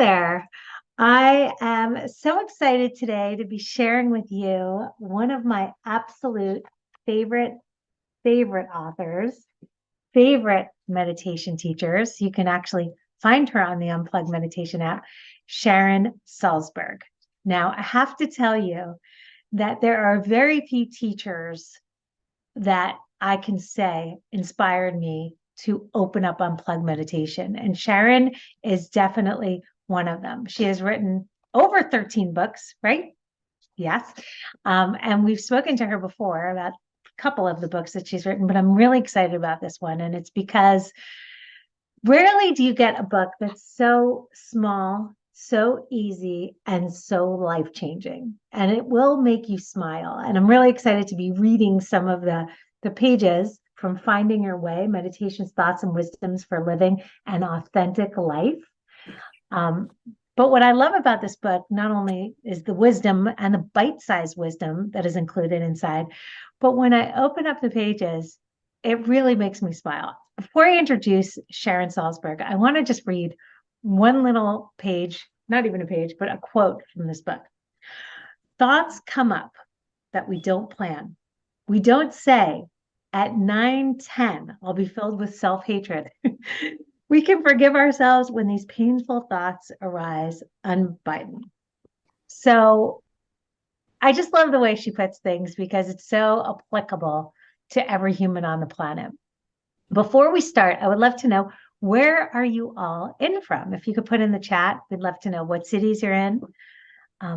there. I am so excited today to be sharing with you one of my absolute favorite, favorite authors, favorite meditation teachers. You can actually find her on the Unplug meditation app, Sharon Salzberg. Now, I have to tell you that there are very few teachers that I can say inspired me to open up Unplug meditation. And Sharon is definitely one of them. She has written over 13 books, right? Yes. And we've spoken to her before about a couple of the books that she's written, but I'm really excited about this one. And it's because rarely do you get a book that's so small, so easy, and so life-changing. And it will make you smile. And I'm really excited to be reading some of the pages from Finding Your Way, Meditations, Thoughts, and Wisdoms for Living an Authentic Life. But what I love about this book, not only is the wisdom and the bite-sized wisdom that is included inside, but when I open up the pages, it really makes me smile. Before I introduce Sharon Salzberg, I want to just read one little page, not even a page, but a quote from this book. Thoughts come up that we don't plan. We don't say, at 9:10, I'll be filled with self-hatred. We can forgive ourselves when these painful thoughts arise unbidden. So I just love the way she puts things because it's so applicable to every human on the planet. Before we start, I would love to know, where are you all in from? If you could put in the chat, we'd love to know what cities you're in.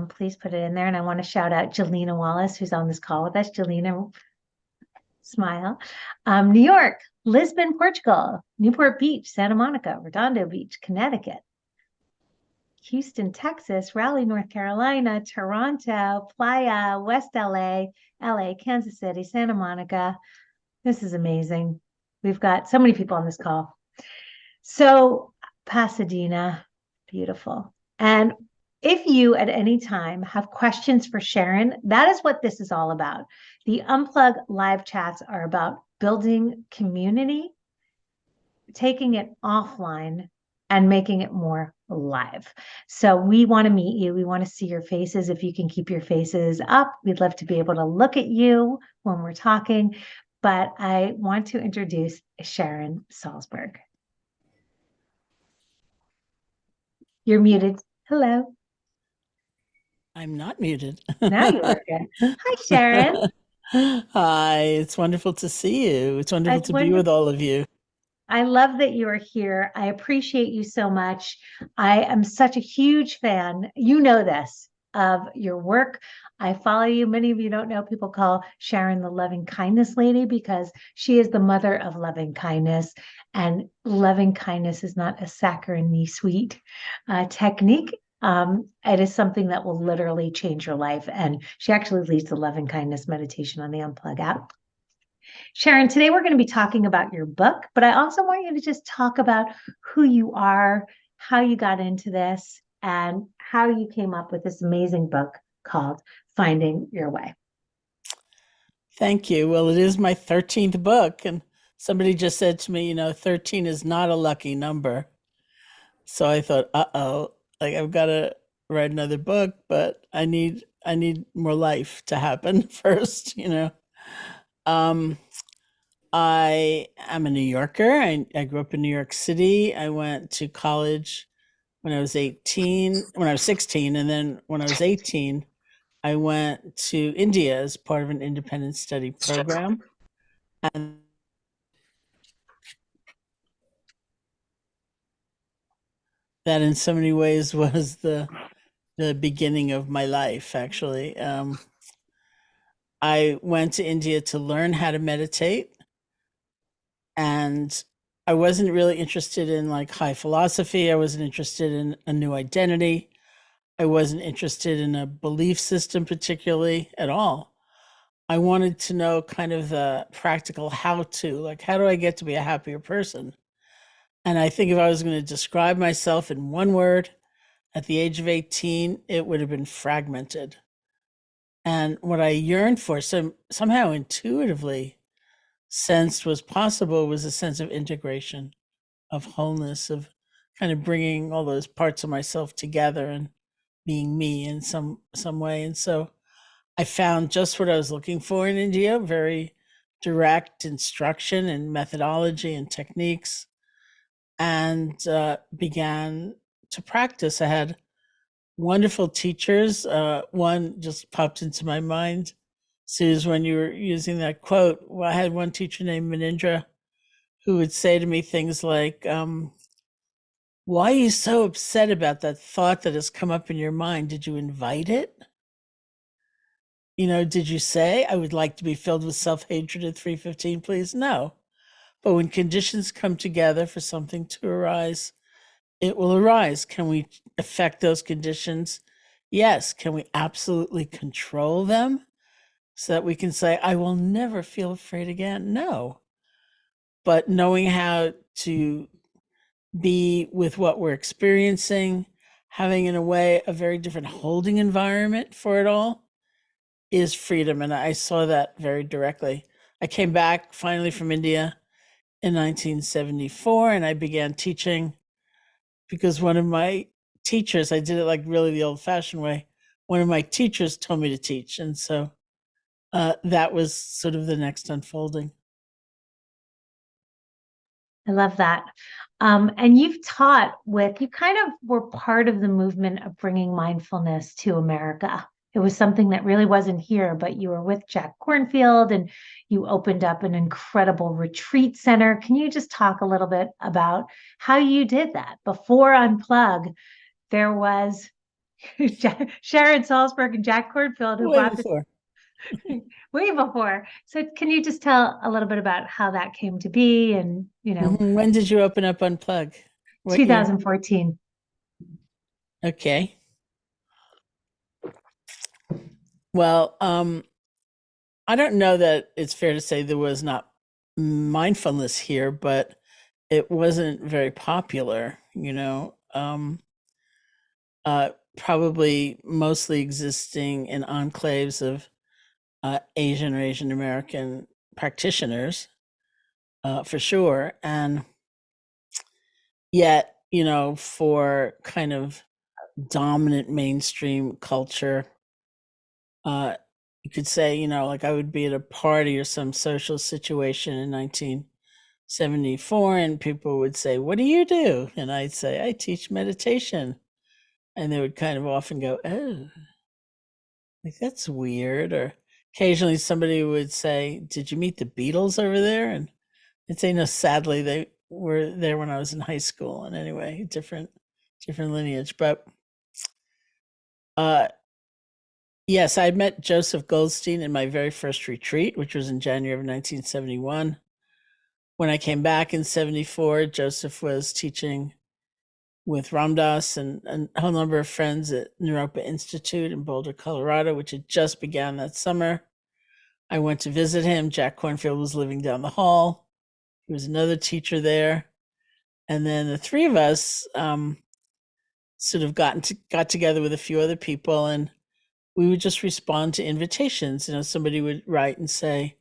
Please put it in there. And I want to shout out Jelena Wallace, who's on this call with us. Jelena, smile. New York, Lisbon, Portugal, Newport Beach, Santa Monica, Redondo Beach, Connecticut, Houston, Texas, Raleigh, North Carolina, Toronto, Playa, West LA, Kansas City, Santa Monica. This is amazing. We've got so many people on this call. So Pasadena, beautiful. And if you at any time have questions for Sharon, that is what this is all about. The Unplug live chats are about building community, taking it offline, and making it more live. So we want to meet you. We want to see your faces. If you can keep your faces up, we'd love to be able to look at you when we're talking. But I want to introduce Sharon Salzberg. You're muted. Hello. I'm not muted. Now you are good. Hi, Sharon. Hi, it's wonderful to see you. It's wonderful to be with all of you. I love that you are here. I appreciate you so much. I am such a huge fan. You know this, of your work. I follow you. Many of you don't know, people call Sharon the loving kindness lady because she is the mother of loving kindness. And loving kindness is not a saccharine sweet technique. It is something that will literally change your life. And she actually leads the loving kindness meditation on the Unplug app. Sharon, today we're going to be talking about your book, but I also want you to just talk about who you are, how you got into this, and how you came up with this amazing book called Finding Your Way. Thank you. Well, it is my 13th book, and somebody just said to me, 13 is not a lucky number. So I thought, like I've got to write another book, but I need more life to happen first, I am a New Yorker. I grew up in New York City. I went to college when I was 16, and then when I was 18, I went to India as part of an independent study program. And that in so many ways was the beginning of my life, actually. I went to India to learn how to meditate, and I wasn't really interested in like high philosophy. I wasn't interested in a new identity. I wasn't interested in a belief system particularly at all. I wanted to know kind of the practical how to, like, how do I get to be a happier person? And I think if I was going to describe myself in one word at the age of 18, it would have been fragmented. And what I yearned for, somehow intuitively sensed was possible, was a sense of integration, of wholeness, of kind of bringing all those parts of myself together and being me in some way. And so I found just what I was looking for in India, very direct instruction and methodology and techniques, and began to practice. I had wonderful teachers. One just popped into my mind, Suze, when you were using that quote. Well, I had one teacher named Manindra who would say to me things like, why are you so upset about that thought that has come up in your mind? Did you invite it? Did you say, I would like to be filled with self-hatred at 3:15, please? No. But when conditions come together for something to arise, it will arise. Can we affect those conditions? Yes. Can we absolutely control them so that we can say, I will never feel afraid again? No. But knowing how to be with what we're experiencing, having in a way a very different holding environment for it all is freedom. And I saw that very directly. I came back finally from India in 1974 and I began teaching because one of my teachers, I did it like really the old fashioned way. One of my teachers told me to teach. And so that was sort of the next unfolding. I love that. And you kind of were part of the movement of bringing mindfulness to America. It was something that really wasn't here, but you were with Jack Cornfield and you opened up an incredible retreat center. Can you just talk a little bit about how you did that? Before Unplug, there was Sharon Salzberg and Jack Cornfield who Way brought this before. way before. So can you just tell a little bit about how that came to be and, When did you open up Unplug? What year? 2014. Okay. Well, I don't know that it's fair to say there was not mindfulness here, but it wasn't very popular, probably mostly existing in enclaves of Asian or Asian American practitioners, for sure. And yet, for kind of dominant mainstream culture, you could say, like I would be at a party or some social situation in 1974, and people would say, what do you do? And I'd say, I teach meditation. And they would kind of often go, oh, like that's weird. Or occasionally somebody would say, did you meet the Beatles over there? And I'd say, no, sadly, they were there when I was in high school. And anyway, different lineage. But yes, I met Joseph Goldstein in my very first retreat, which was in January of 1971. When I came back in 74, Joseph was teaching with Ramdas and a whole number of friends at Naropa Institute in Boulder, Colorado, which had just began that summer. I went to visit him. Jack Cornfield was living down the hall. He was another teacher there. And then the three of us sort of got together with a few other people, and we would just respond to invitations. Somebody would write and say,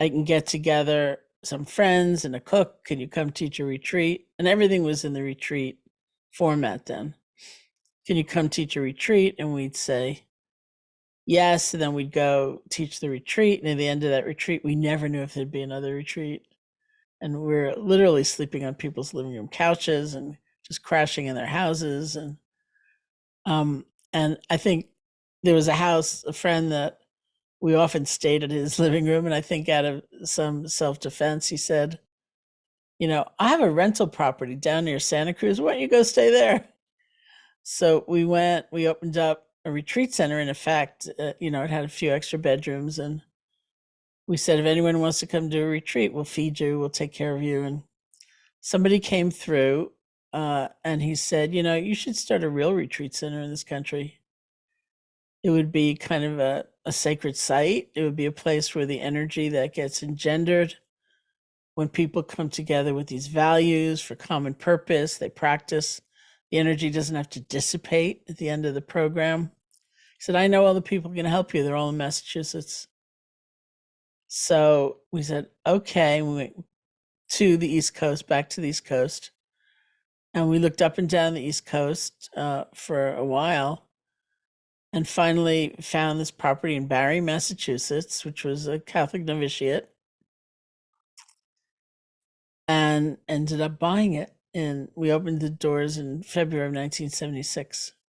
I can get together some friends and a cook. Can you come teach a retreat? And everything was in the retreat format then. Can you come teach a retreat? And we'd say, yes. And then we'd go teach the retreat. And at the end of that retreat, we never knew if there'd be another retreat. And we're literally sleeping on people's living room couches and just crashing in their houses. And I think there was a friend that we often stayed at his living room. And I think out of some self-defense, he said, I have a rental property down near Santa Cruz. Why don't you go stay there? So we opened up a retreat center. In effect, it had a few extra bedrooms. And we said, if anyone wants to come do a retreat, we'll feed you, we'll take care of you. And somebody came through and he said, you should start a real retreat center in this country. It would be kind of a sacred site. It would be a place where the energy that gets engendered when people come together with these values for common purpose, they practice, the energy doesn't have to dissipate at the end of the program. He said, I know all the people going to help you. They're all in Massachusetts. So we said, okay. We went to the East Coast, back to the East Coast. And we looked up and down the East Coast for a while and finally found this property in Barre, Massachusetts, which was a Catholic novitiate, and ended up buying it. And we opened the doors in February of 1976. Wow.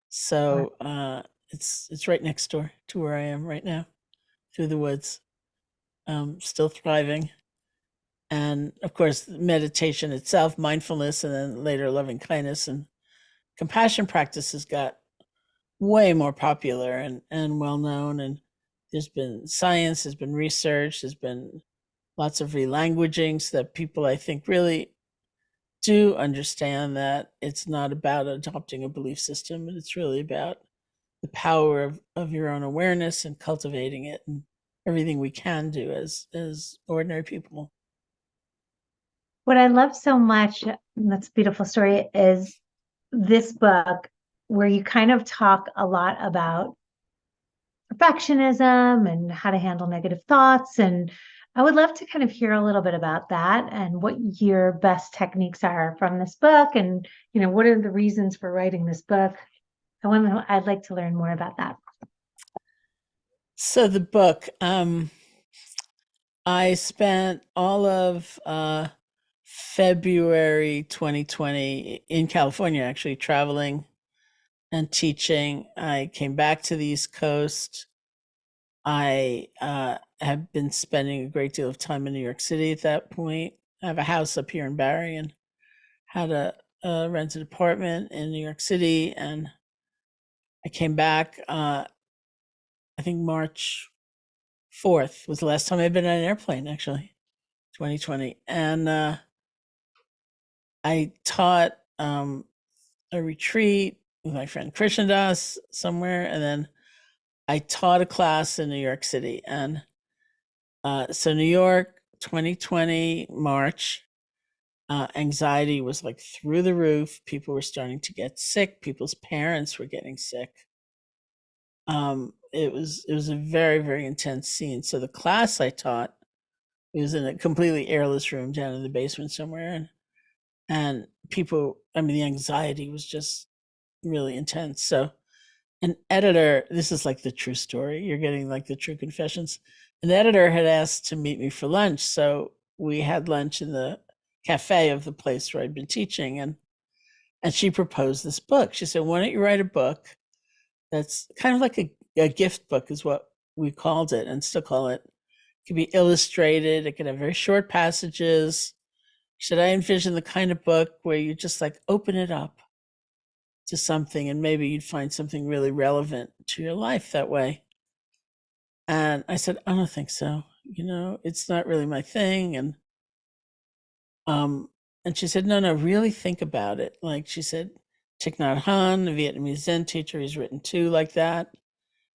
So it's right next door to where I am right now, through the woods, still thriving. And of course, meditation itself, mindfulness, and then later loving kindness and compassion practices got way more popular and well known. And there's been science, there's been research, there's been lots of relanguaging so that people, I think, really do understand that it's not about adopting a belief system, and it's really about the power of your own awareness and cultivating it and everything we can do as ordinary people. What I love so much, and that's a beautiful story, is this book where you kind of talk a lot about perfectionism and how to handle negative thoughts. And I would love to kind of hear a little bit about that and what your best techniques are from this book. And, what are the reasons for writing this book? I'd like to learn more about that. So the book, I spent all of February 2020 in California, actually traveling and teaching. I came back to the East Coast. I have been spending a great deal of time in New York City at that point. I have a house up here in Barre and had a rented apartment in New York City. And I came back, I think March 4th was the last time I'd been on an airplane, actually, 2020. And I taught a retreat with my friend Krishna Das somewhere. And then I taught a class in New York City. And so New York, 2020, March, anxiety was like through the roof. People were starting to get sick. People's parents were getting sick. It was a very, very intense scene. So the class I taught, it was in a completely airless room down in the basement somewhere. And people, I mean, the anxiety was just really intense. So an editor, this is like the true story. You're getting like the true confessions. An editor had asked to meet me for lunch. So we had lunch in the cafe of the place where I'd been teaching. And she proposed this book. She said, why don't you write a book that's kind of like a gift book, is what we called it and still call it. It could be illustrated, it could have very short passages. Should I envision the kind of book where you just like open it up to something and maybe you'd find something really relevant to your life that way? And I said, I don't think so. It's not really my thing. Um, and she said, no, really think about it. Like she said, Thich Nhat Hanh, a Vietnamese Zen teacher, he's written two like that.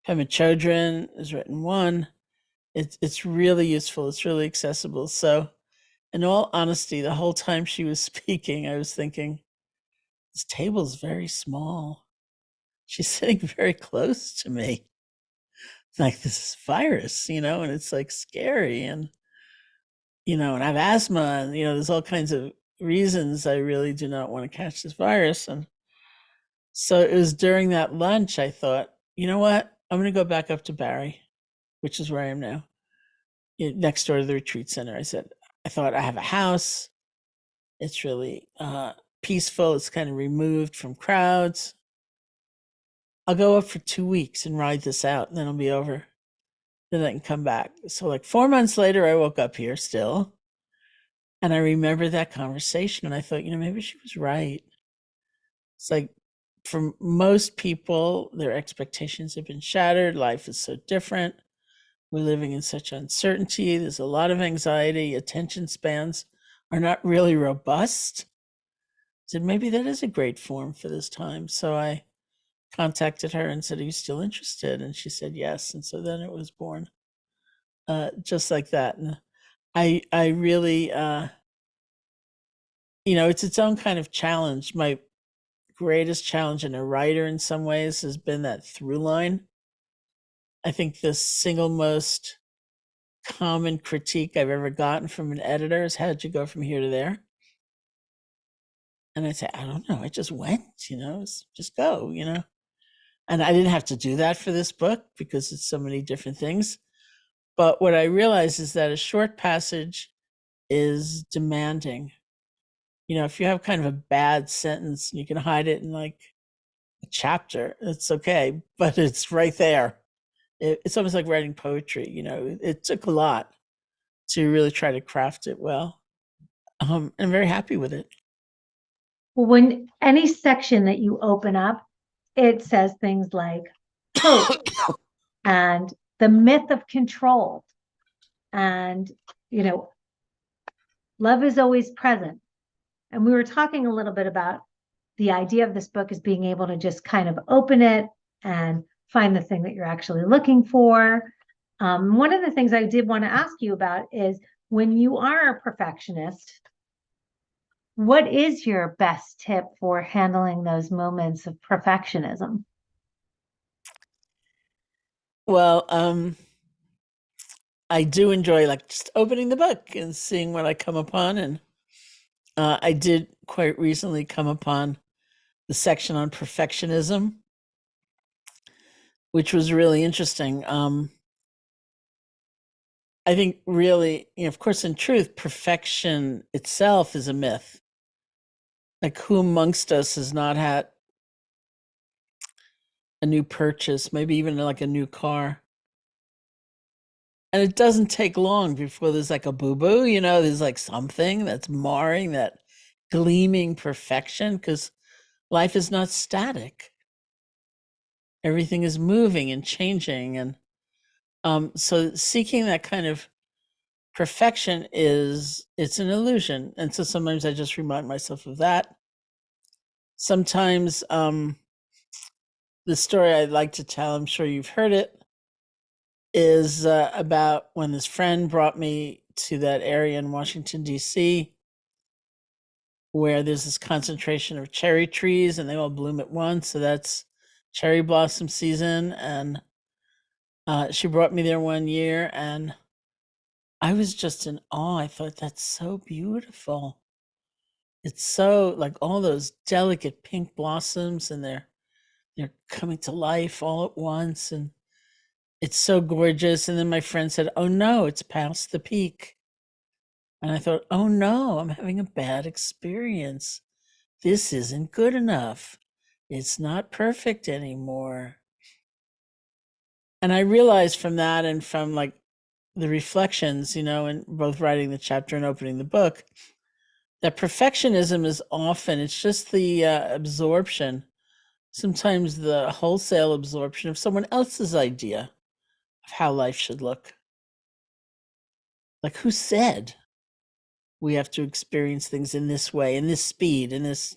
Pema Chodron has written one. It's really useful. It's really accessible. So, in all honesty, the whole time she was speaking, I was thinking, this table's very small. She's sitting very close to me. It's like this virus, and it's like scary. And I have asthma, and, there's all kinds of reasons I really do not want to catch this virus. And so it was during that lunch I thought, you know what? I'm going to go back up to Barre, which is where I am now, next door to the retreat center. I thought I have a house. It's really peaceful. It's kind of removed from crowds. I'll go up for 2 weeks and ride this out, and then I'll be over. Then I can come back. So, like 4 months later, I woke up here still. And I remember that conversation, and I thought, maybe she was right. It's like for most people, their expectations have been shattered. Life is so different. We're living in such uncertainty. There's a lot of anxiety. Attention spans are not really robust. I said, maybe that is a great form for this time. So I contacted her and said, are you still interested? And she said, yes. And so then it was born, just like that. And I really, it's its own kind of challenge. My greatest challenge in a writer in some ways has been that through line. I think the single most common critique I've ever gotten from an editor is, how'd you go from here to there? And I'd say, I don't know. I just went, just go, And I didn't have to do that for this book because it's so many different things. But what I realized is that a short passage is demanding. If you have kind of a bad sentence, you can hide it in like a chapter, it's okay, but it's right there. It's almost like writing poetry. It took a lot to really try to craft it well. I'm very happy with it. When any section that you open up, it says things like hope and the myth of control and, you know, love is always present. And we were talking a little bit about the idea of this book is being able to just kind of open it and find the thing that you're actually looking for. One of the things I did want to ask you about is when you are a perfectionist, what is your best tip for handling those moments of perfectionism? Well, I do enjoy like just opening the book and seeing what I come upon. And I did quite recently come upon the section on perfectionism, which was really interesting. I think really, of course, in truth, perfection itself is a myth. Like, who amongst us has not had a new purchase, maybe even like a new car? And it doesn't take long before there's like a boo-boo, there's like something that's marring that gleaming perfection, because life is not static. Everything is moving and changing. And so seeking that kind of perfection it's an illusion. And so sometimes I just remind myself of that. Sometimes the story I'd like to tell, I'm sure you've heard it, is about when this friend brought me to that area in Washington, D.C., where there's this concentration of cherry trees and they all bloom at once. So that's cherry blossom season. And she brought me there one year and I was just in awe. I thought, that's so beautiful. It's so like all those delicate pink blossoms and they're coming to life all at once. And it's so gorgeous. And then my friend said, oh no, it's past the peak. And I thought, oh no, I'm having a bad experience. This isn't good enough. It's not perfect anymore. And I realized from that and from like the reflections, in both writing the chapter and opening the book, that perfectionism is often, it's just the absorption, sometimes the wholesale absorption of someone else's idea of how life should look. Like, who said we have to experience things in this way, in this speed, in this,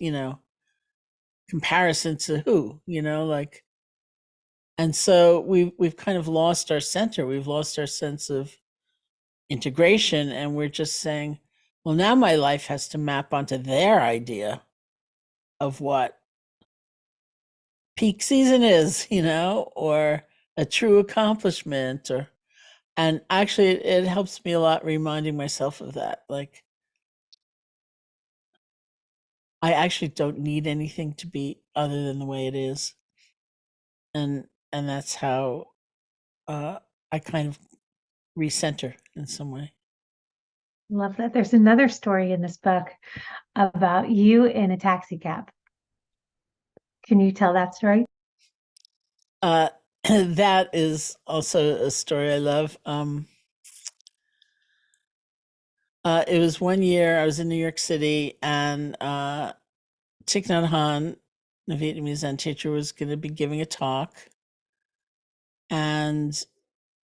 comparison to who, like, and so we've kind of lost our center. We've lost our sense of integration, and we're just saying, well, now my life has to map onto their idea of what peak season is, or a true accomplishment, and actually it helps me a lot reminding myself of that. Like, I actually don't need anything to be other than the way it is. And that's how I kind of recenter in some way. Love that. There's another story in this book about you in a taxi cab. Can you tell that story? That is also a story I love. It was one year I was in New York City, and Thich Nhat Hanh, the Vietnamese Zen teacher, was going to be giving a talk, and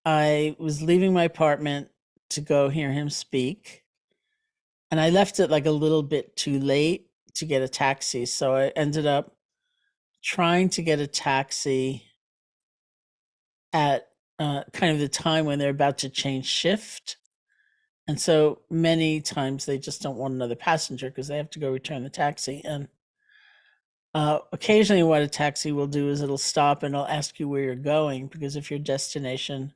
I was leaving my apartment to go hear him speak, and I left it like a little bit too late to get a taxi, so I ended up trying to get a taxi at kind of the time when they're about to change shift. And so many times they just don't want another passenger because they have to go return the taxi. And occasionally what a taxi will do is it'll stop and it'll ask you where you're going, because if your destination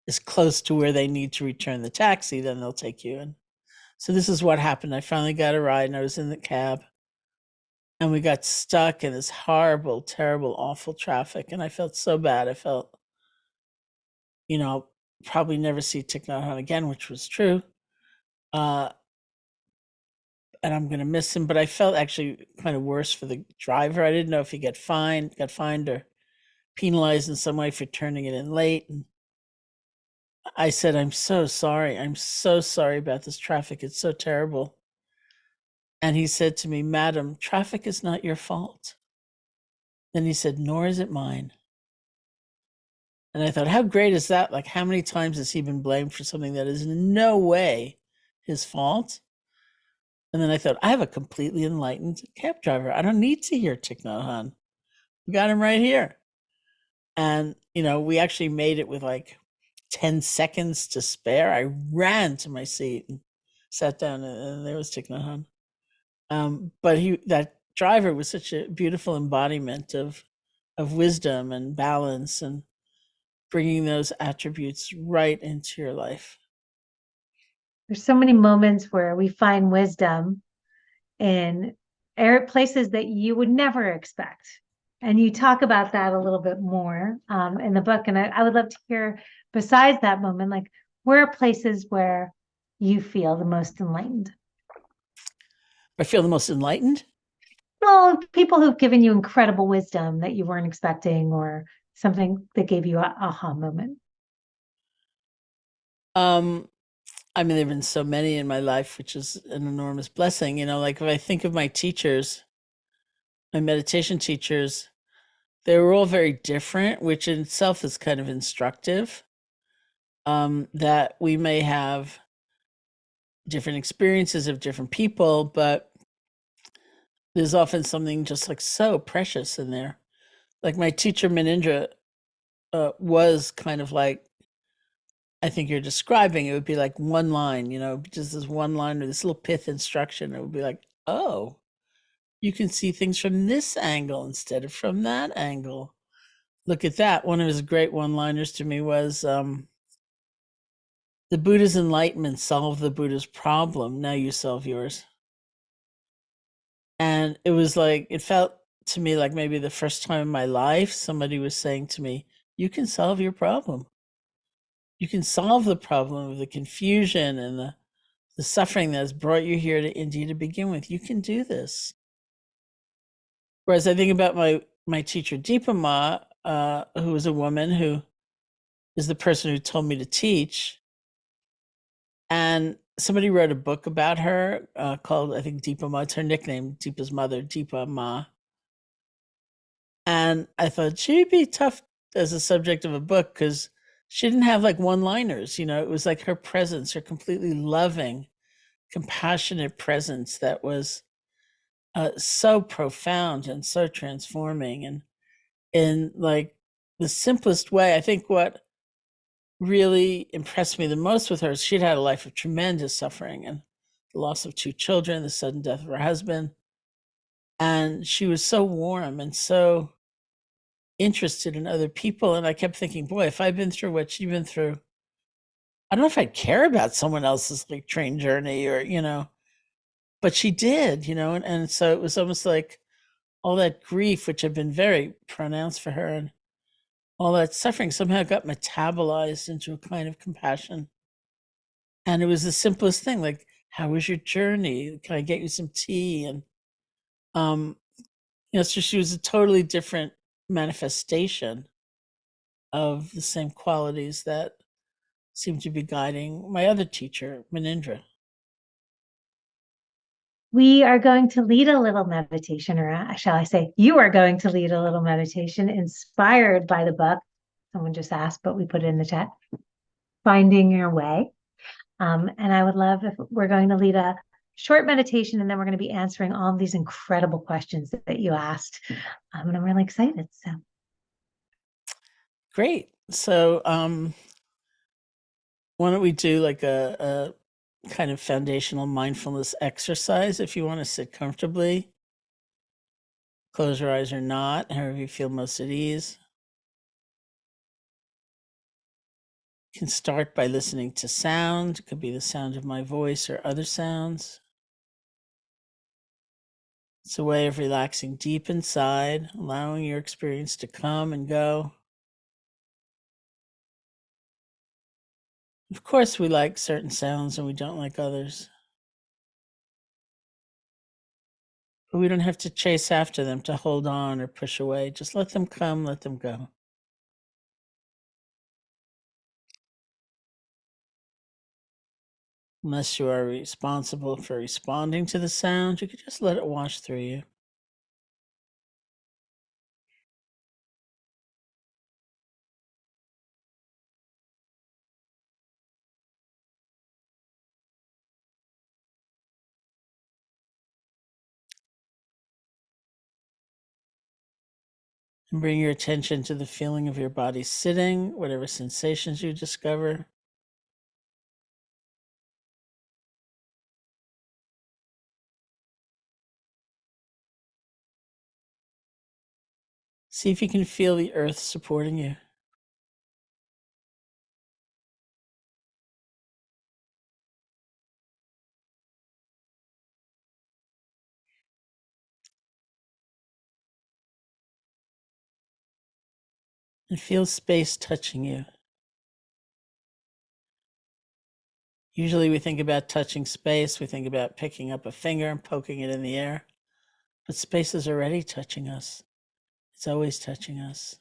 is close to where they need to return the taxi, then they'll take you in. So this is what happened. I finally got a ride and I was in the cab. and we got stuck in this horrible, terrible, awful traffic. And I felt so bad. I felt, I'll probably never see Thich Nhat Hanh again, which was true. And I'm going to miss him. But I felt actually kind of worse for the driver. I didn't know if he got fined or penalized in some way for turning it in late. And I said, I'm so sorry. I'm so sorry about this traffic. It's so terrible. And he said to me, Madam, traffic is not your fault. Then he said, nor is it mine. And I thought, how great is that? Like, how many times has he been blamed for something that is in no way his fault? And then I thought, I have a completely enlightened cab driver. I don't need to hear Thich Nhat Hanh. We got him right here. And, we actually made it with like 10 seconds to spare. I ran to my seat and sat down, and there was Thich Nhat Hanh. But that driver was such a beautiful embodiment of wisdom and balance and bringing those attributes right into your life. There's so many moments where we find wisdom in places that you would never expect. And you talk about that a little bit more in the book. And I would love to hear, besides that moment, like, where are places where you feel the most enlightened? I feel the most enlightened. Well, people who've given you incredible wisdom that you weren't expecting, or something that gave you a aha moment. I mean, there've been so many in my life, which is an enormous blessing. Like if I think of my teachers, my meditation teachers, they were all very different, which in itself is kind of instructive. That we may have different experiences of different people, but there's often something just like so precious in there. Like my teacher Manindra was kind of like, I think you're describing. It would be like one line, just this one line or this little pith instruction. It would be like, oh, you can see things from this angle instead of from that angle. Look at that. One of his great one-liners to me was, the Buddha's enlightenment solved the Buddha's problem. Now you solve yours. And it was like, it felt to me like maybe the first time in my life somebody was saying to me, you can solve your problem. You can solve the problem of the confusion and the suffering that has brought you here to India to begin with. You can do this. Whereas I think about my teacher Deepa Ma, who was a woman who is the person who told me to teach, and somebody wrote a book about her called, I think, Deepa Ma. It's her nickname, Deepa's mother, Deepa Ma. And I thought she'd be tough as a subject of a book because she didn't have like one-liners. It was like her presence, her completely loving, compassionate presence that was so profound and so transforming. And in like the simplest way, I think what really impressed me the most with her is she'd had a life of tremendous suffering and the loss of 2 children, the sudden death of her husband. And she was so warm and so interested in other people. And I kept thinking, boy, if I'd been through what she'd been through, I don't know if I'd care about someone else's like train journey or, but she did, and so it was almost like all that grief, which had been very pronounced for her, and all that suffering somehow got metabolized into a kind of compassion. And it was the simplest thing, like, how was your journey? Can I get you some tea? And so she was a totally different manifestation of the same qualities that seemed to be guiding my other teacher, Manindra. We are going to lead a little meditation, or shall I say, you are going to lead a little meditation inspired by the book. Someone just asked, but we put it in the chat. Finding Your Way. And I would love if we're going to lead a short meditation, and then we're going to be answering all of these incredible questions that you asked. And I'm really excited. So Great. So why don't we do like a kind of foundational mindfulness exercise if you want to sit comfortably. Close your eyes or not, however you feel most at ease. You can start by listening to sound. It could be the sound of my voice or other sounds. It's a way of relaxing deep inside, allowing your experience to come and go. Of course, we like certain sounds and we don't like others. But we don't have to chase after them to hold on or push away. Just let them come, let them go. Unless you are responsible for responding to the sound, you could just let it wash through you. And bring your attention to the feeling of your body sitting, whatever sensations you discover. See if you can feel the earth supporting you. And feel space touching you. Usually we think about touching space, we think about picking up a finger and poking it in the air. But space is already touching us. It's always touching us.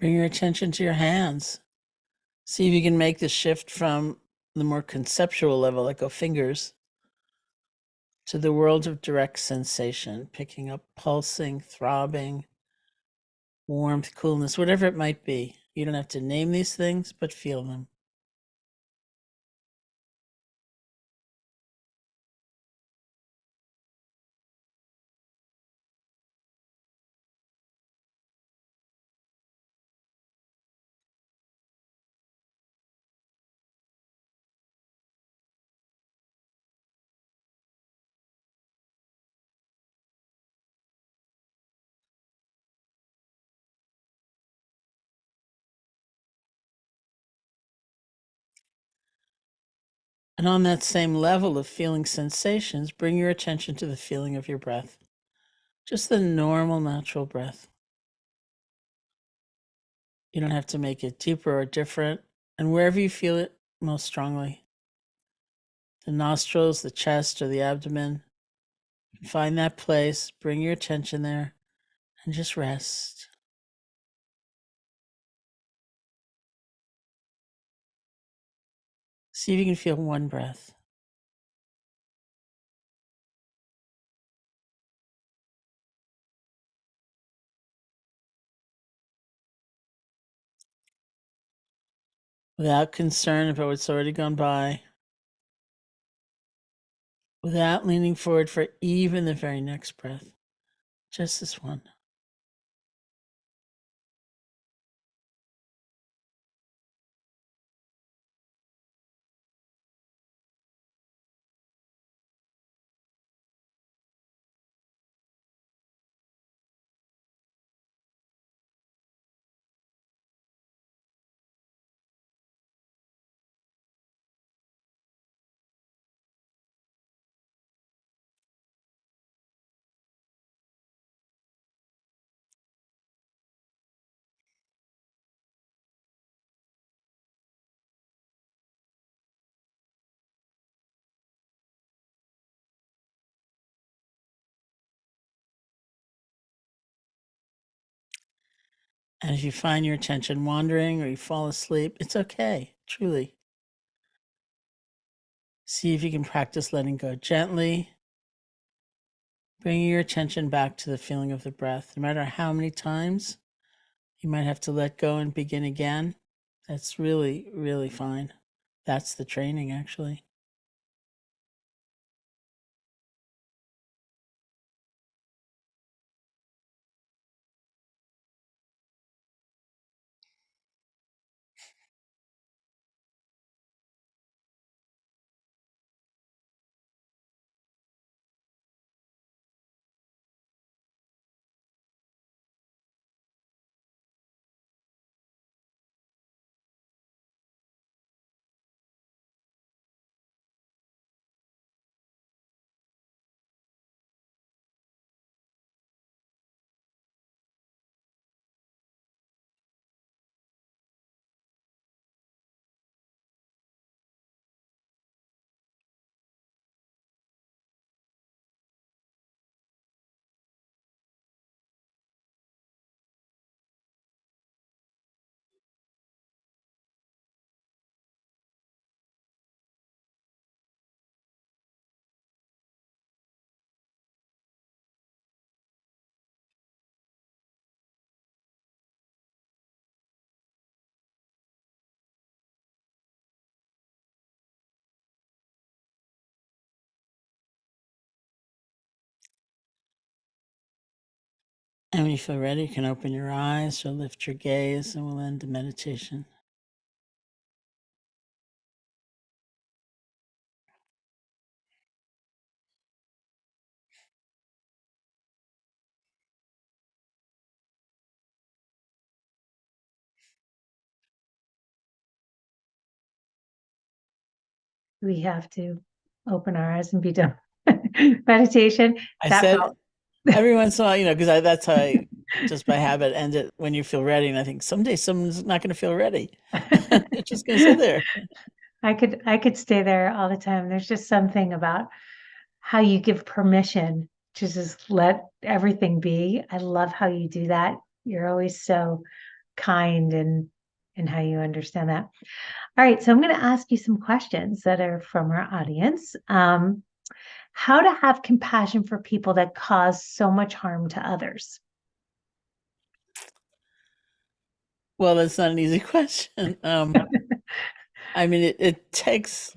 Bring your attention to your hands. See if you can make the shift from the more conceptual level, like fingers, to the world of direct sensation, picking up pulsing, throbbing, warmth, coolness, whatever it might be. You don't have to name these things, but feel them. And on that same level of feeling sensations, bring your attention to the feeling of your breath. Just the normal, natural breath. You don't have to make it deeper or different. And wherever you feel it most strongly, the nostrils, the chest, or the abdomen, find that place, bring your attention there, and just rest. See if you can feel one breath. Without concern about what's already gone by, without leaning forward for even the very next breath, just this one. And if you find your attention wandering or you fall asleep, it's okay, truly. See if you can practice letting go gently, bringing your attention back to the feeling of the breath. No matter how many times You might have to let go and begin again. That's really, really fine. That's the training, actually. And when you feel ready, you can open your eyes or lift your gaze, and we'll end the meditation. We have to open our eyes and be done. Meditation. I That said felt every once in a while, because that's how I just by habit end it when you feel ready. And I think someday someone's not going to feel ready. They're just going to sit there. I could stay there all the time. There's just something about how you give permission to just let everything be. I love how you do that. You're always so kind and how you understand that. All right, so I'm going to ask you some questions that are from our audience. How to have compassion for people that cause so much harm to others? Well, that's not an easy question. I mean, it takes,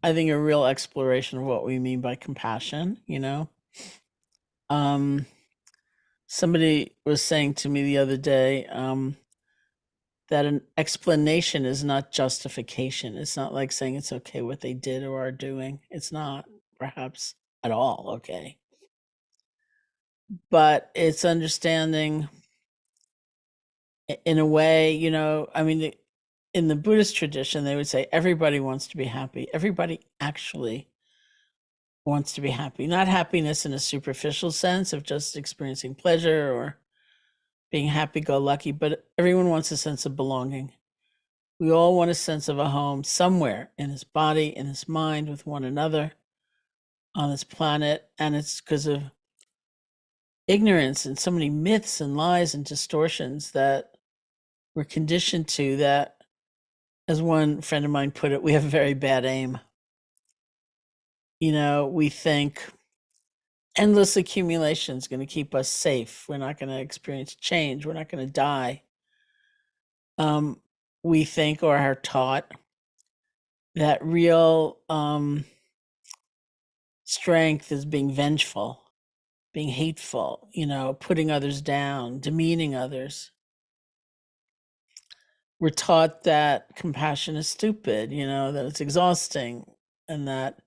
I think, a real exploration of what we mean by compassion, Um, somebody was saying to me the other day, that an explanation is not justification. It's not like saying it's okay what they did or are doing. It's not, perhaps, at all okay. But it's understanding in a way, I mean, in the Buddhist tradition, they would say everybody wants to be happy. Everybody actually wants to be happy. Not happiness in a superficial sense of just experiencing pleasure or being happy go lucky, but everyone wants a sense of belonging. We all want a sense of a home somewhere in this body, in this mind, with one another on this planet. And it's because of ignorance and so many myths and lies and distortions that we're conditioned to that, as one friend of mine put it, we have a very bad aim. We think endless accumulation is going to keep us safe. We're not going to experience change. We're not going to die. We think or are taught that real strength is being vengeful, being hateful, putting others down, demeaning others. We're taught that compassion is stupid, that it's exhausting, and that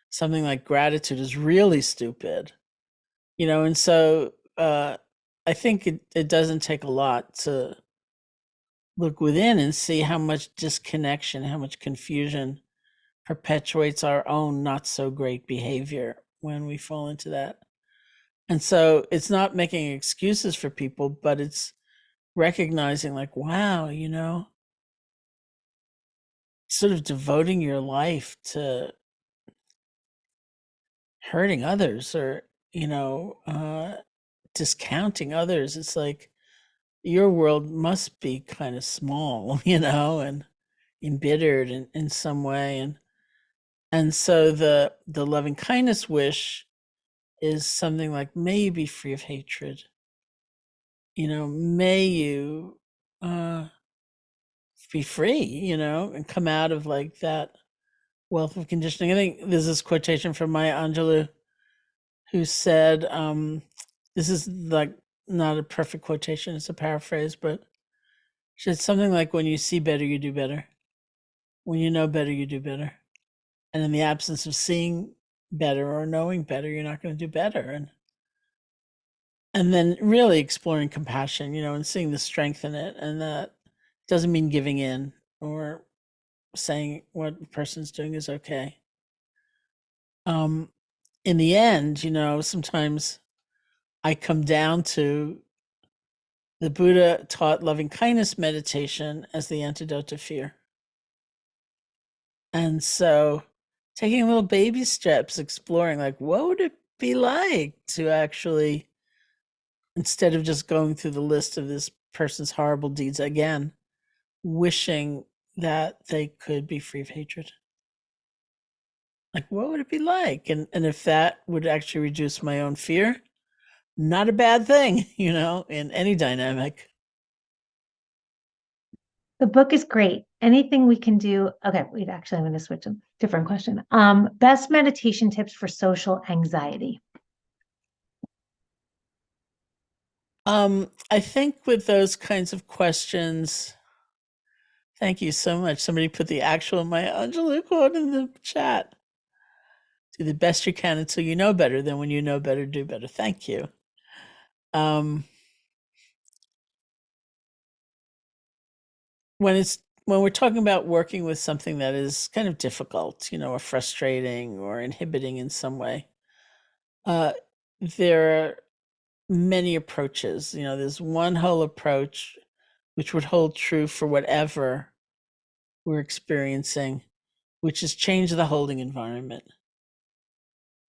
something like gratitude is really stupid, and so I think it doesn't take a lot to look within and see how much disconnection, how much confusion perpetuates our own not so great behavior when we fall into that. And so it's not making excuses for people, but it's recognizing, like, wow, sort of devoting your life to hurting others or, discounting others. It's like your world must be kind of small, and embittered in some way. And so the loving kindness wish is something like maybe free of hatred, may you be free, and come out of like that wealth of conditioning. I think there's this quotation from Maya Angelou who said, this is like not a perfect quotation, it's a paraphrase, but she said something like, when you see better, you do better. When you know better, you do better. And in the absence of seeing better or knowing better, you're not going to do better. And then really exploring compassion, and seeing the strength in it. And that doesn't mean giving in or saying what a person's doing is okay. In the end, sometimes I come down to the Buddha taught loving kindness meditation as the antidote to fear. And so taking little baby steps, exploring like, what would it be like to actually, instead of just going through the list of this person's horrible deeds again, wishing that they could be free of hatred. Like, what would it be like? And if that would actually reduce my own fear, not a bad thing, in any dynamic. The book is great. Anything we can do. Okay, wait, actually, I'm going to switch a different question. Best meditation tips for social anxiety. I think with those kinds of questions, thank you so much. Somebody put the actual Maya Angelou quote in the chat. Do the best you can until you know better. Then when you know better, do better. Thank you. When we're talking about working with something that is kind of difficult, or frustrating or inhibiting in some way, there are many approaches. There's one whole approach which would hold true for whatever we're experiencing, which is change the holding environment.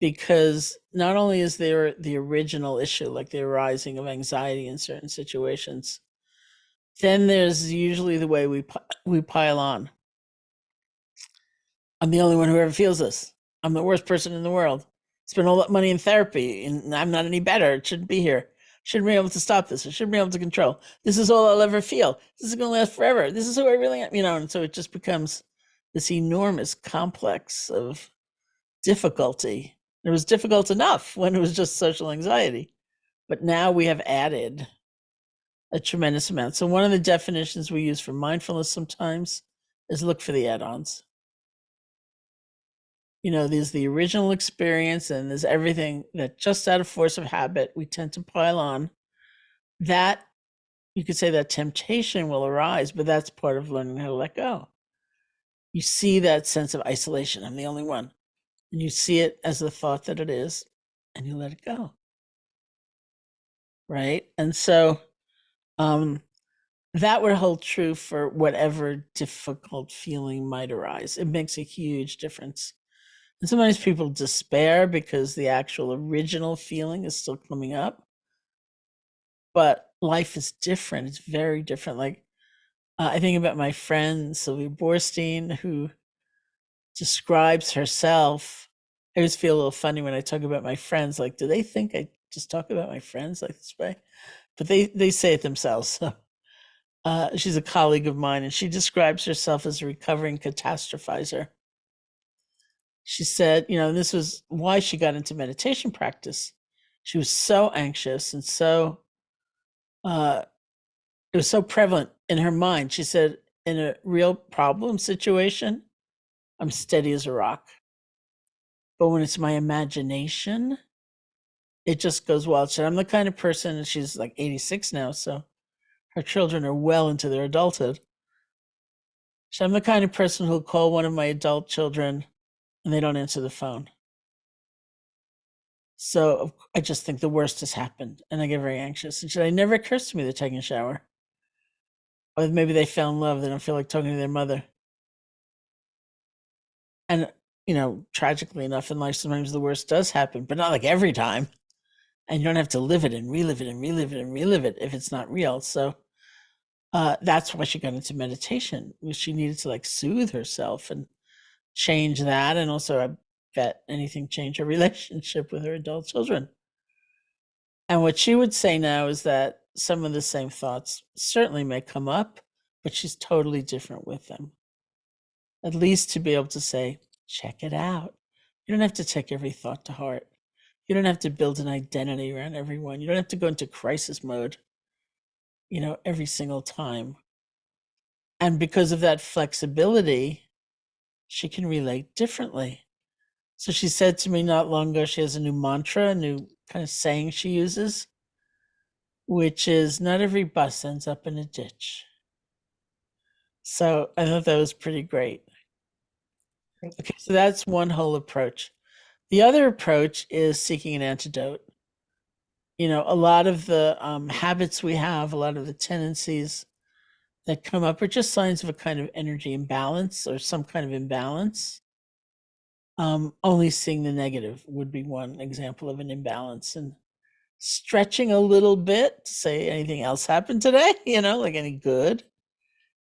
Because not only is there the original issue, like the arising of anxiety in certain situations, then there's usually the way we pile on. I'm the only one who ever feels this. I'm the worst person in the world. Spend all that money in therapy and I'm not any better. It shouldn't be here. Shouldn't be able to stop this. I shouldn't be able to control. This is all I'll ever feel. This is going to last forever. This is who I really am, and so it just becomes this enormous complex of difficulty. It was difficult enough when it was just social anxiety, but now we have added a tremendous amount. So one of the definitions we use for mindfulness sometimes is look for the add-ons. There's the original experience and there's everything that just out of force of habit, we tend to pile on. That, you could say that temptation will arise, but that's part of learning how to let go. You see that sense of isolation. I'm the only one. And you see it as the thought that it is, and you let it go. Right? And so that would hold true for whatever difficult feeling might arise. It makes a huge difference. And sometimes people despair because the actual original feeling is still coming up. But life is different. It's very different. Like, I think about my friend, Sylvia Borstein, who describes herself. I always feel a little funny when I talk about my friends. Like, do they think I just talk about my friends like this way? But they say it themselves. So she's a colleague of mine, and she describes herself as a recovering catastrophizer. She said, this was why she got into meditation practice. She was so anxious and so, it was so prevalent in her mind. She said, in a real problem situation, I'm steady as a rock. But when it's my imagination, it just goes wild. She said, I'm the kind of person, and she's like 86 now, so her children are well into their adulthood. She said, I'm the kind of person who'll call one of my adult children and they don't answer the phone. So I just think the worst has happened and I get very anxious. And she said, it never occurs to me they're taking a shower. Or maybe they fell in love. They don't feel like talking to their mother. And, tragically enough in life, sometimes the worst does happen, but not like every time. And you don't have to live it and relive it and relive it and relive it if it's not real. So that's why she got into meditation. She needed to like soothe herself and change that. And also, I bet anything change her relationship with her adult children. And what she would say now is that some of the same thoughts certainly may come up, but she's totally different with them. At least to be able to say, check it out. You don't have to take every thought to heart. You don't have to build an identity around everyone. You don't have to go into crisis mode, every single time. And because of that flexibility, she can relate differently. So she said to me not long ago, she has a new mantra, a new kind of saying she uses, which is not every bus ends up in a ditch. So I thought that was pretty great. Great. Okay, so that's one whole approach. The other approach is seeking an antidote. A lot of the habits we have, a lot of the tendencies that come up are just signs of a kind of energy imbalance or some kind of imbalance. Only seeing the negative would be one example of an imbalance, and stretching a little bit to say anything else happened today, like any good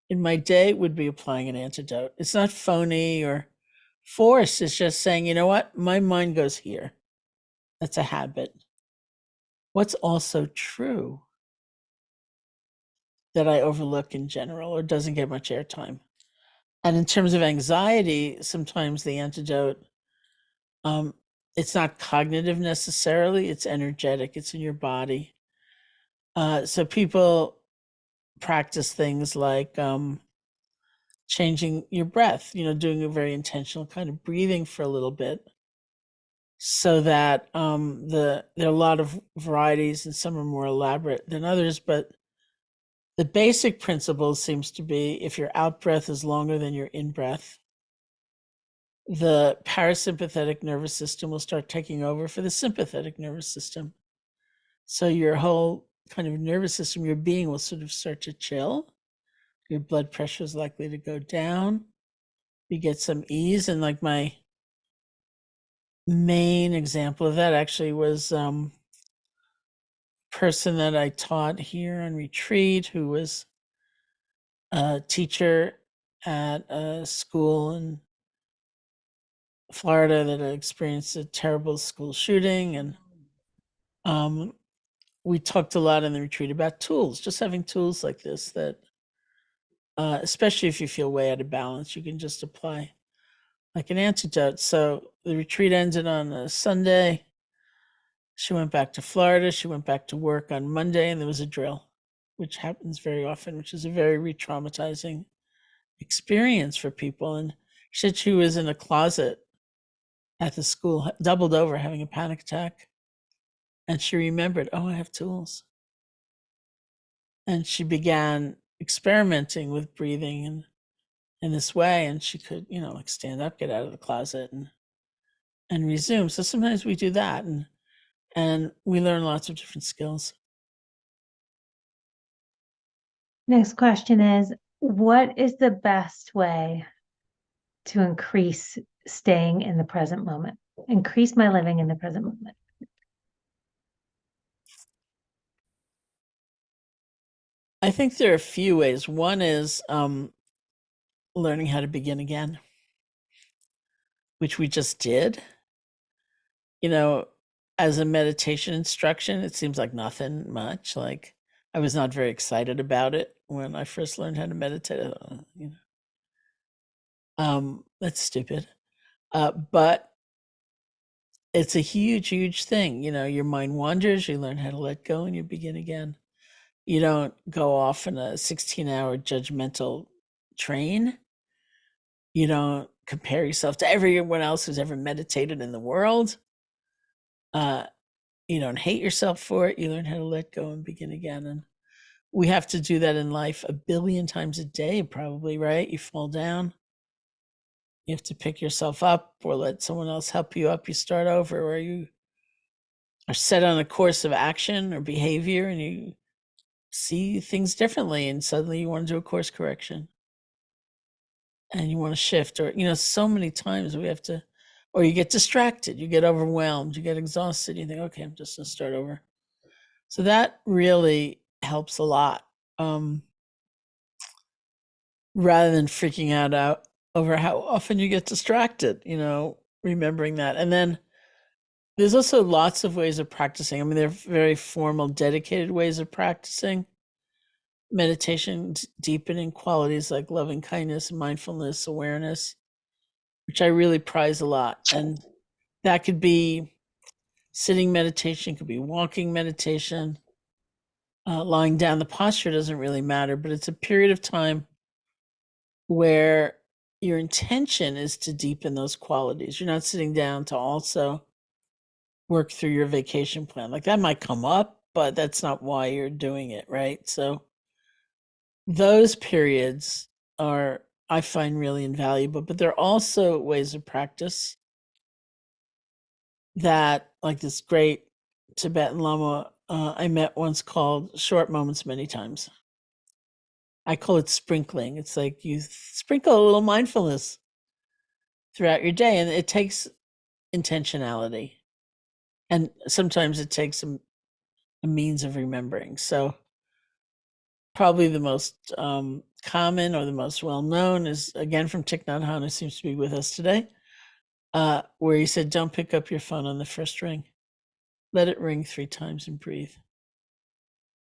in my day would be applying an antidote. It's not phony or forced. It's just saying, you know what? My mind goes here. That's a habit. What's also true that I overlook in general or doesn't get much airtime? And in terms of anxiety, sometimes the antidote, it's not cognitive necessarily, it's energetic, it's in your body. So people practice things like changing your breath, doing a very intentional kind of breathing for a little bit, so that there are a lot of varieties and some are more elaborate than others, but the basic principle seems to be if your out breath is longer than your in breath, the parasympathetic nervous system will start taking over for the sympathetic nervous system. So your whole kind of nervous system, your being will sort of start to chill. Your blood pressure is likely to go down. You get some ease. And like my main example of that actually was person that I taught here on retreat who was a teacher at a school in Florida that had experienced a terrible school shooting. And we talked a lot in the retreat about tools, just having tools like this that, especially if you feel way out of balance, you can just apply like an antidote. So the retreat ended on a Sunday. She went back to Florida. She went back to work on Monday, and there was a drill, which happens very often, which is a very re-traumatizing experience for people. And she said she was in a closet at the school, doubled over, having a panic attack. And she remembered, oh, I have tools. And she began experimenting with breathing in this way. And she could, like stand up, get out of the closet and resume. So sometimes we do that and we learn lots of different skills. Next question is, what is the best way to increase staying in the present moment? Increase my living in the present moment. I think there are a few ways. One is learning how to begin again, which we just did. As a meditation instruction, it seems like nothing much. Like I was not very excited about it when I first learned how to meditate. That's stupid. But it's a huge, huge thing. Your mind wanders, you learn how to let go, and you begin again. You don't go off in a 16-hour judgmental train. You don't compare yourself to everyone else who's ever meditated in the world. You don't hate yourself for it. You learn how to let go and begin again. And we have to do that in life a billion times a day, probably, right? You fall down, you have to pick yourself up or let someone else help you up. You start over, or you are set on a course of action or behavior and you see things differently and suddenly you want to do a course correction and you want to shift, or so many times we have to, or you get distracted, you get overwhelmed, you get exhausted, you think, okay, I'm just gonna start over. So that really helps a lot, rather than freaking out over how often you get distracted, remembering that. And then There's also lots of ways of practicing. I mean, there are very formal, dedicated ways of practicing meditation, deepening qualities like loving kindness, mindfulness, awareness, which I really prize a lot. And that could be sitting meditation, could be walking meditation, lying down. The posture doesn't really matter, but it's a period of time where your intention is to deepen those qualities. You're not sitting down to also work through your vacation plan. Like that might come up, but that's not why you're doing it, right? So those periods are, I find, really invaluable, but there are also ways of practice that, like this great Tibetan Lama I met once, called short moments many times. I call it sprinkling. It's like you sprinkle a little mindfulness throughout your day, and it takes intentionality. And sometimes it takes a means of remembering. So, probably the most common or the most well known is, again, from Thich Nhat Hanh, who seems to be with us today, where he said, "Don't pick up your phone on the first ring. Let it ring 3 times and breathe.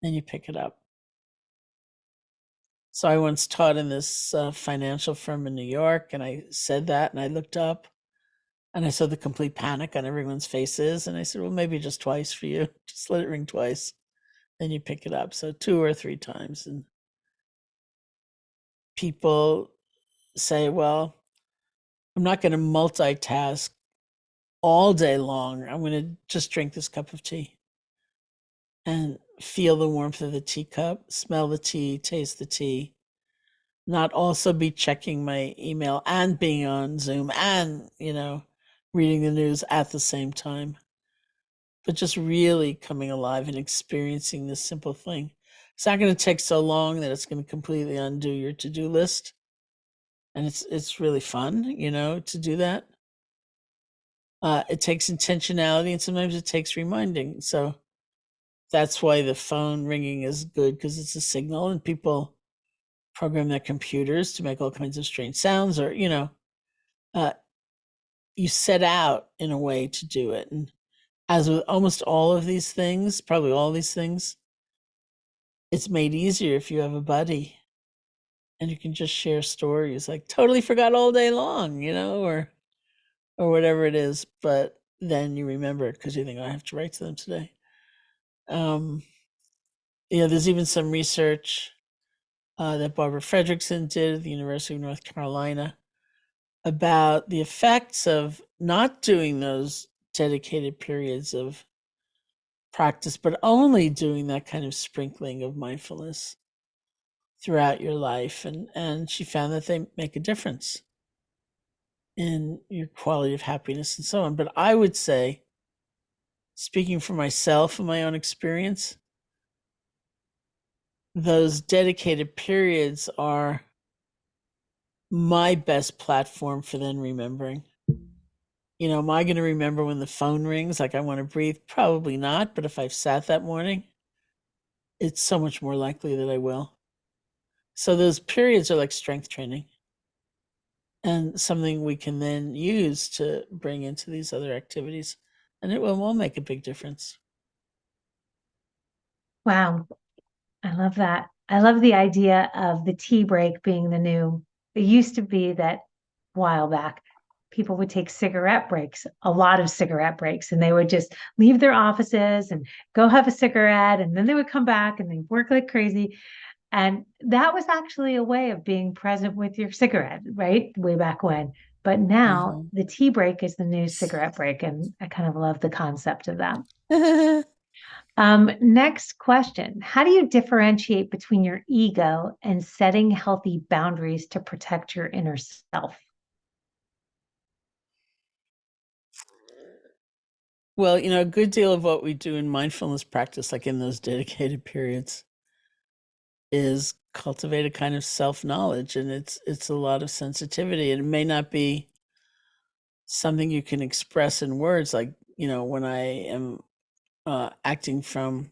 Then you pick it up." So I once taught in this financial firm in New York, and I said that, and I looked up, and I saw the complete panic on everyone's faces, and I said, "Well, maybe just twice for you. Just let it ring twice, then you pick it up." So 2 or 3 times, and people say, "Well, I'm not going to multitask all day long. I'm going to just drink this cup of tea and feel the warmth of the teacup, smell the tea, taste the tea, not also be checking my email and being on Zoom and, reading the news at the same time, but just really coming alive and experiencing this simple thing." It's not going to take so long that it's going to completely undo your to-do list. And it's really fun, to do that. It takes intentionality, and sometimes it takes reminding. So that's why the phone ringing is good, because it's a signal, and people program their computers to make all kinds of strange sounds, or uh, you set out in a way to do it. And as with almost all of these things, probably all these things, it's made easier if you have a buddy and you can just share stories like totally forgot all day long, or whatever it is, but then you remember it because you think, "I have to write to them today." Um, there's even some research that Barbara Fredrickson did at the University of North Carolina about the effects of not doing those dedicated periods of practice, but only doing that kind of sprinkling of mindfulness throughout your life. And she found that they make a difference in your quality of happiness and so on. But I would say, speaking for myself and my own experience, those dedicated periods are my best platform for then remembering. Am I going to remember when the phone rings like I want to breathe? Probably not. But if I've sat that morning, it's so much more likely that I will. So those periods are like strength training, and something we can then use to bring into these other activities. And it will make a big difference. Wow, I love that. I love the idea of the tea break being the new. It used to be that a while back, people would take cigarette breaks, a lot of cigarette breaks, and they would just leave their offices and go have a cigarette, and then they would come back and they work like crazy. And that was actually a way of being present with your cigarette, right? Way back when. But now Mhm. the tea break is the new cigarette break. And I kind of love the concept of that. Next question. How do you differentiate between your ego and setting healthy boundaries to protect your inner self? Well, a good deal of what we do in mindfulness practice, like in those dedicated periods, is cultivate a kind of self-knowledge, and it's a lot of sensitivity. And it may not be something you can express in words, like, when I am acting from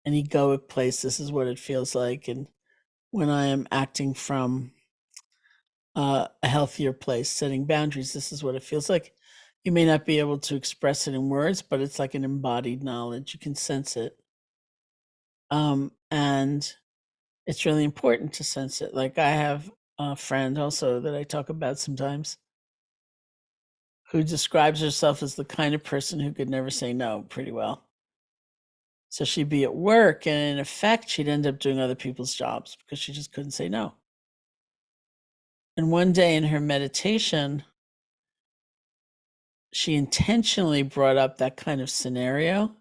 an egoic place, this is what it feels like. And when I am acting from a healthier place, setting boundaries, this is what it feels like. You may not be able to express it in words, but it's like an embodied knowledge. You can sense it. And it's really important to sense it. Like I have a friend also that I talk about sometimes who describes herself as the kind of person who could never say no pretty well. So she'd be at work and in effect, she'd end up doing other people's jobs because she just couldn't say no. And one day in her meditation, she intentionally brought up that kind of scenario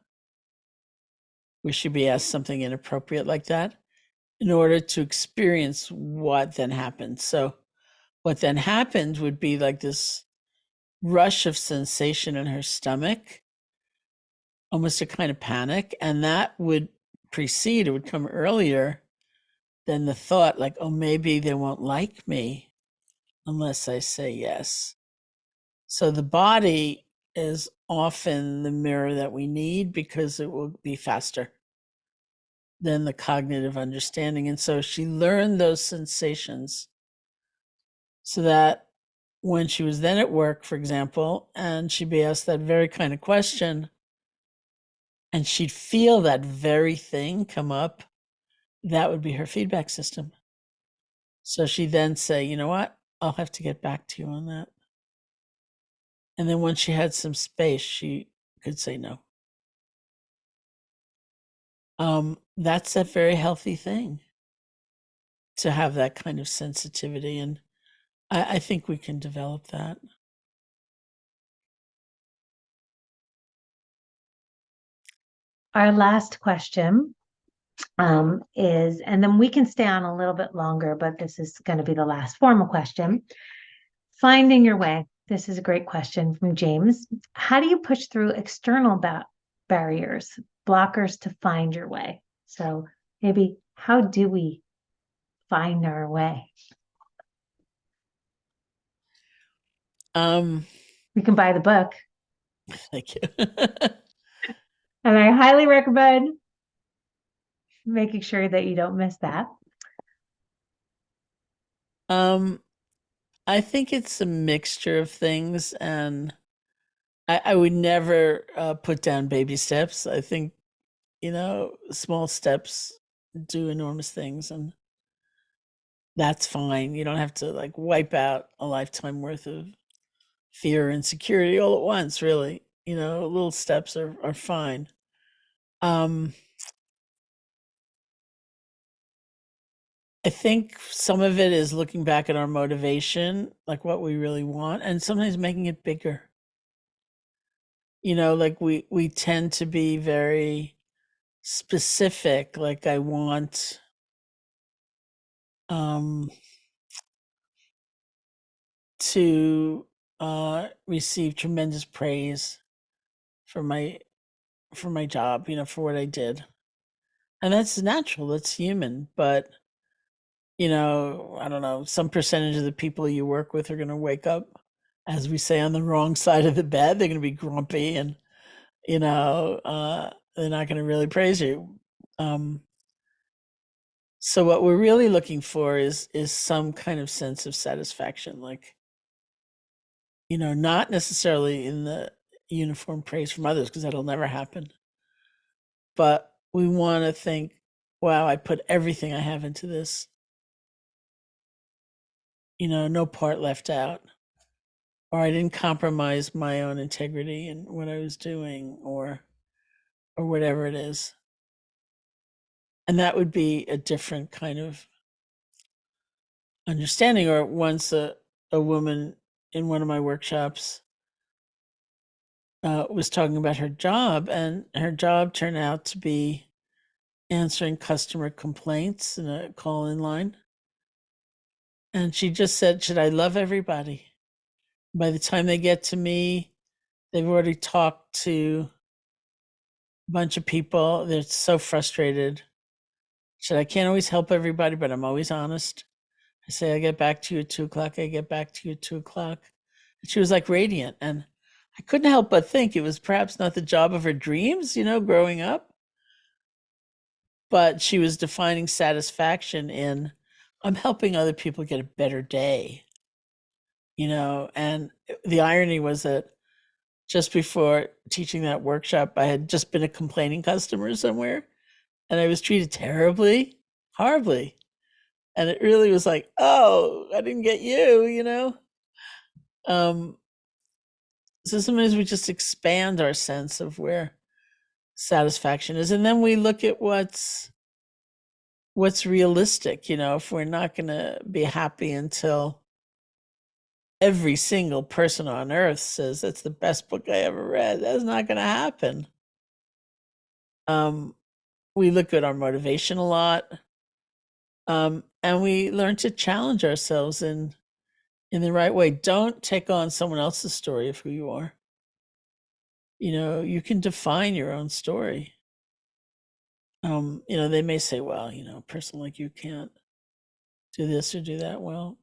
where she'd be asked something inappropriate like that in order to experience what then happened. So what then happened would be like this rush of sensation in her stomach, almost a kind of panic. And that would precede, it would come earlier than the thought, like, oh, maybe they won't like me unless I say yes. So the body is often the mirror that we need because it will be faster than the cognitive understanding. And so she learned those sensations so that when she was then at work, for example, and she'd be asked that very kind of question, and she'd feel that very thing come up, that would be her feedback system. So she'd then say, you know what? I'll have to get back to you on that. And then when she had some space, she could say no. That's a very healthy thing to have that kind of sensitivity. And I think we can develop that. Our last question is, and then we can stay on a little bit longer, but this is going to be the last formal question. Finding your way. This is a great question from James. How do you push through external barriers, blockers to find your way? So maybe how do we find our way? We can buy the book. Thank you. And I highly recommend making sure that you don't miss that. I think it's a mixture of things, and I would never put down baby steps. I think, small steps do enormous things, and that's fine. You don't have to like wipe out a lifetime worth of fear and insecurity all at once, really. Little steps are fine. I think some of it is looking back at our motivation, like what we really want, and sometimes making it bigger. Like we tend to be very specific, like I want to receive tremendous praise for my job, for what I did. And that's natural, that's human, but I don't know, some percentage of the people you work with are going to wake up, as we say, on the wrong side of the bed. They're going to be grumpy and, they're not going to really praise you. So what we're really looking for is some kind of sense of satisfaction, like, not necessarily in the uniform praise from others, because that'll never happen. But we want to think, wow, I put everything I have into this. No part left out. Or I didn't compromise my own integrity in what I was doing, or whatever it is. And that would be a different kind of understanding. Or once a woman in one of my workshops was talking about her job, and her job turned out to be answering customer complaints in a call-in line. And she just said, should I love everybody? By the time they get to me, they've already talked to a bunch of people. They're so frustrated. I can't always help everybody, but I'm always honest. I say, I get back to you at 2:00. I get back to you at 2:00. And she was like radiant. And I couldn't help but think it was perhaps not the job of her dreams, growing up. But she was defining satisfaction in, I'm helping other people get a better day. And the irony was that just before teaching that workshop, I had just been a complaining customer somewhere and I was treated terribly, horribly. And it really was like, oh, I didn't get you, you know? Um, so sometimes we just expand our sense of where satisfaction is. And then we look at what's realistic, you know, if we're not going to be happy until every single person on earth says that's the best book I ever read, that's not going to happen. Um, we look at our motivation a lot, and we learn to challenge ourselves in the right way. Don't take on someone else's story of who you are. You know, you can define your own story. You know, they may say, well, you know, a person like you can't do this or do that. Well,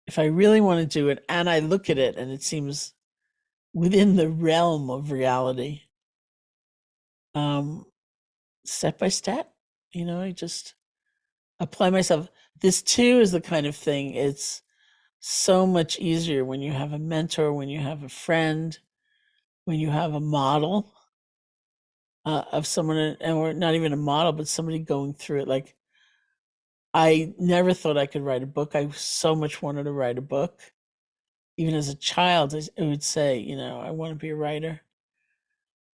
if I really want to do it and I look at it and it seems within the realm of reality, um, step by step, you know, I just apply myself. This too is the kind of thing, it's so much easier when you have a mentor, when you have a friend, when you have a model of someone, or not even a model, but somebody going through it. Like, I never thought I could write a book. I so much wanted to write a book. Even as a child, I would say, you know, I want to be a writer.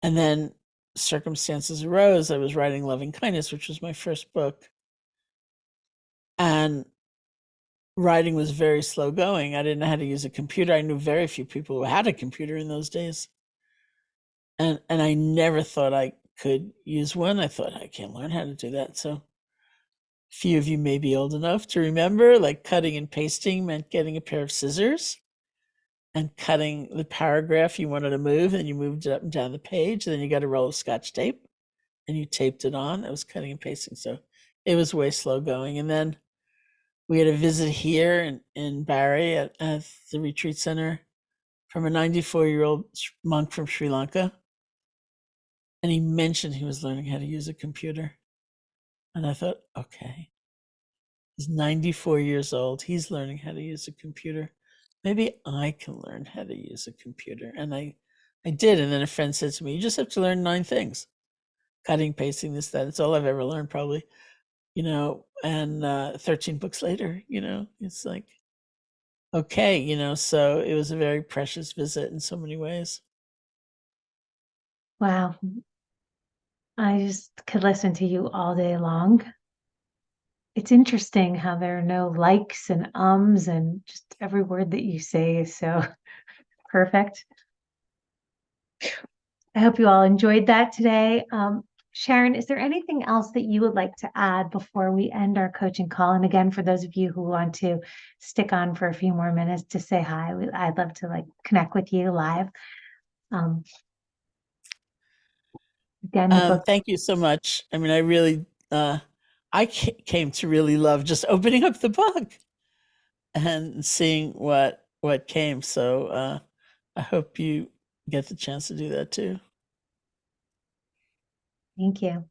And then circumstances arose. I was writing Loving Kindness, which was my first book. And writing was very slow going. I didn't know how to use a computer. I knew very few people who had a computer in those days. And I never thought I could use one. I thought I can't learn how to do that. So few of you may be old enough to remember, like, cutting and pasting meant getting a pair of scissors and cutting the paragraph you wanted to move, and you moved it up and down the page, and then you got a roll of Scotch tape and you taped it on. That was cutting and pasting. So it was way slow going. And then we had a visit here in Barre at the retreat center from a 94-year-old monk from Sri Lanka. And he mentioned he was learning how to use a computer. And I thought, okay, he's 94 years old. He's learning how to use a computer. Maybe I can learn how to use a computer. And I did. And then a friend said to me, you just have to learn 9 things. Cutting, pasting, this, that. It's all I've ever learned, probably, you know. And 13 books later, you know, it's like, okay, you know, so it was a very precious visit in so many ways. Wow. I just could listen to you all day long. It's interesting how there are no likes and ums, and just every word that you say is so perfect. I hope you all enjoyed that today. Sharon, is there anything else that you would like to add before we end our coaching call? And again, for those of you who want to stick on for a few more minutes to say hi, I'd love to like connect with you live. Um, again, the book. Thank you so much. I mean, I really, I came to really love just opening up the book and seeing what came. So I hope you get the chance to do that too. Thank you.